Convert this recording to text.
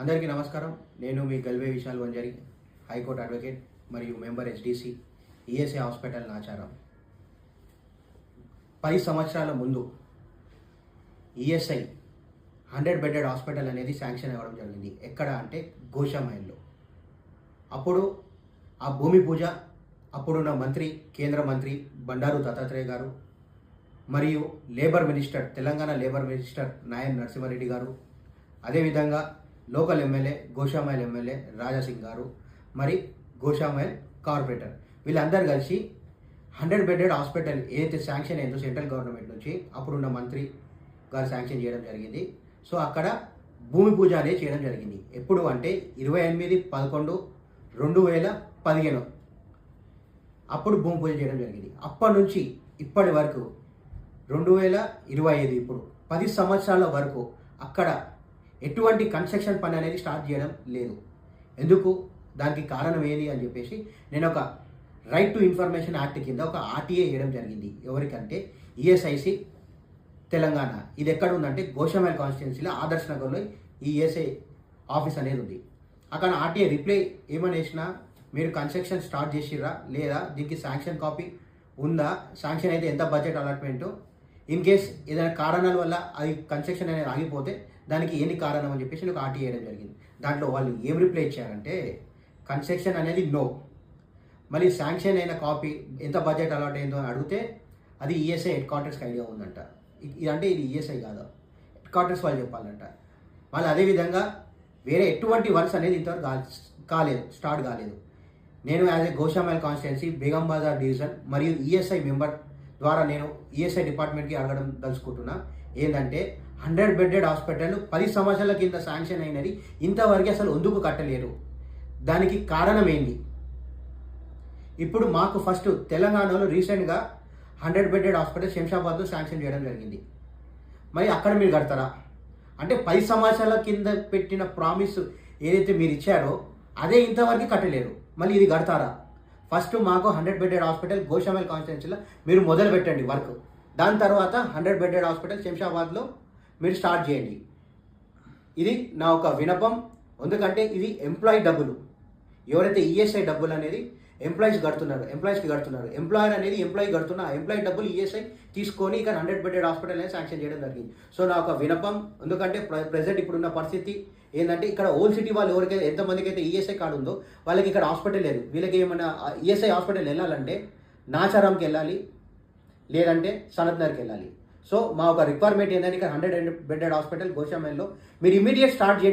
అందరికీ నమస్కారం. నేను మీ గల్వే విశాల్ వంజారి, హైకోర్టు అడ్వకేట్ మరియు member HDC ESI hospital Nacharam. 10 సంవత్సరాల ముందు ఈఎస్ఐ 100 బెడెడ్ హాస్పిటల్ అనేది శాంక్షన్ అవ్వడం జరిగింది. ఎక్కడ అంటే గోషామైల్లో. అప్పుడు ఆ భూమి పూజ అప్పుడున్న మంత్రి, కేంద్ర మంత్రి బండారు దత్తాత్రేయ గారు మరియు labour minister, Telangana labour minister Nayini Narasimha Reddy గారు, అదేవిధంగా local MLA Goshamahal MLA Raja Singh గారు, మరి గోషామైల్ కార్పొరేటర్, వీళ్ళందరూ కలిసి 100 బెడెడ్ హాస్పిటల్ ఏదైతే శాంక్షన్ అయిందో సెంట్రల్ గవర్నమెంట్ నుంచి అప్పుడున్న మంత్రి గారు శాంక్షన్ చేయడం జరిగింది. సో అక్కడ భూమి పూజ అనేది చేయడం జరిగింది. ఎప్పుడు అంటే 28/11/2015 అప్పుడు భూమి పూజ చేయడం జరిగింది. అప్పటి నుంచి ఇప్పటి వరకు 2025 ఇప్పుడు 10 సంవత్సరాల వరకు అక్కడ ఎటువంటి కన్స్ట్రక్షన్ పని అనేది స్టార్ట్ చేయడం లేదు. ఎందుకు? దానికి కారణం ఏది అని చెప్పేసి నేను ఒక రైట్ టు ఇన్ఫర్మేషన్ యాక్ట్ కింద ఒక ఆర్టీఏ వేయడం జరిగింది. ఎవరికంటే ఈఎస్ఐసి తెలంగాణ. ఇది ఎక్కడ ఉందంటే గోషామైల్ కాన్స్టిట్యున్సీలో ఆదర్శ్ నగర్లో ఈ ఈఎస్ఐ ఆఫీస్ అనేది ఉంది. అక్కడ ఆర్టీఏ రిప్లై ఏమని వేసినా, మీరు కన్స్ట్రక్షన్ స్టార్ట్ చేసిర్రా లేదా, దీనికి శాంక్షన్ కాపీ ఉందా, శాంక్షన్ అయితే ఎంత బడ్జెట్ అలాట్మెంటు, ఇన్ కేస్ ఏదైనా కారణాల వల్ల అది కన్స్ట్రక్షన్ అనేది ఆగిపోతే దానికి ఏంటి కారణం అని చెప్పేసి నాకు ఆర్టీ వేయడం జరిగింది. దాంట్లో వాళ్ళు ఏం రిప్లై ఇచ్చారంటే, కన్స్ట్రక్షన్ అనేది నో, మళ్ళీ శాంక్షన్ అయిన కాపీ ఎంత బడ్జెట్ అలాట్ అయిందో అని అడిగితే అది ఈఎస్ఐ హెడ్ క్వార్టర్స్కి ఐడియా ఉందంట. ఇదంటే ఇది ఈఎస్ఐ కాదు, హెడ్ క్వార్టర్స్ వాళ్ళు చెప్పాలంట. మళ్ళీ అదేవిధంగా వేరే ఎటువంటి వర్క్స్ అనేది ఇంతవరకు స్టార్ట్ కాలేదు. నేను as a Goshamahal constituency Begum Bazar division మరియు ఈఎస్ఐ మెంబర్ ద్వారా నేను ఈఎస్ఐ డిపార్ట్మెంట్కి అడగడం తలుచుకుంటున్నా. ఏంటంటే 100 బెడెడ్ హాస్పిటల్ 10 సంవత్సరాల కింద శాంక్షన్ అయినది ఇంతవరకు అసలు ఎందుకు కట్టలేరు? దానికి కారణం ఏంటి? ఇప్పుడు మాకు ఫస్ట్ తెలంగాణలో రీసెంట్గా 100 బెడెడ్ హాస్పిటల్ శంషాబాద్లో శాంక్షన్ చేయడం జరిగింది. మరి అక్కడ మీరు కడతారా? అంటే 10 సంవత్సరాల కింద పెట్టిన ప్రామిస్ ఏదైతే మీరు ఇచ్చారో అదే ఇంతవరకు కట్టలేరు. మళ్ళీ ఇది కడతారా? ఫస్ట్ మాకు 100 బెడెడ్ హాస్పిటల్ గోషామైల్ కాన్స్టిట్యున్సీలో మీరు మొదలు పెట్టండి వర్క్. దాని తర్వాత 100 బెడెడ్ హాస్పిటల్ శంషాబాద్లో మీరు స్టార్ట్ చేయండి. ఇది నా ఒక వినపం. ఎందుకంటే ఇది ఎంప్లాయీ డబ్బులు. ఎవరైతే ఈఎస్ఐ డబ్బులు అనేది ఎంప్లాయీస్కి కడుతున్నారు, ఎంప్లాయర్ అనేది ఎంప్లాయీ కడుతున్న ఆ ఎంప్లాయీ డబ్బులు ఈఎస్ఐ తీసుకొని ఇక్కడ 100 బెడెడ్ హాస్పిటల్ అనేది శాంక్షన్ చేయడం జరిగింది. సో నా ఒక వినపం. ఎందుకంటే ప్రెసెంట్ ఇప్పుడున్న పరిస్థితి ఏంటంటే, ఇక్కడ ఓల్డ్ సిటీ వాళ్ళు ఎవరికైతే ఎంతమందికి అయితే ఈఎస్ఐ కార్డు ఉందో వాళ్ళకి ఇక్కడ హాస్పిటల్ లేదు. వీళ్ళకి ఏమైనా ఈఎస్ఐ హాస్పిటల్ వెళ్ళాలంటే నాచారంకి వెళ్ళాలి, లేదంటే సనత్ నగర్కి వెళ్ళాలి. సో మా ఒక రిక్వైర్మెంట్ ఏంటంటే, ఇక్కడ 100 బెడెడ్ హాస్పిటల్ గోషామైల్లో మీరు ఇమీడియట్ స్టార్ట్ చేయండి.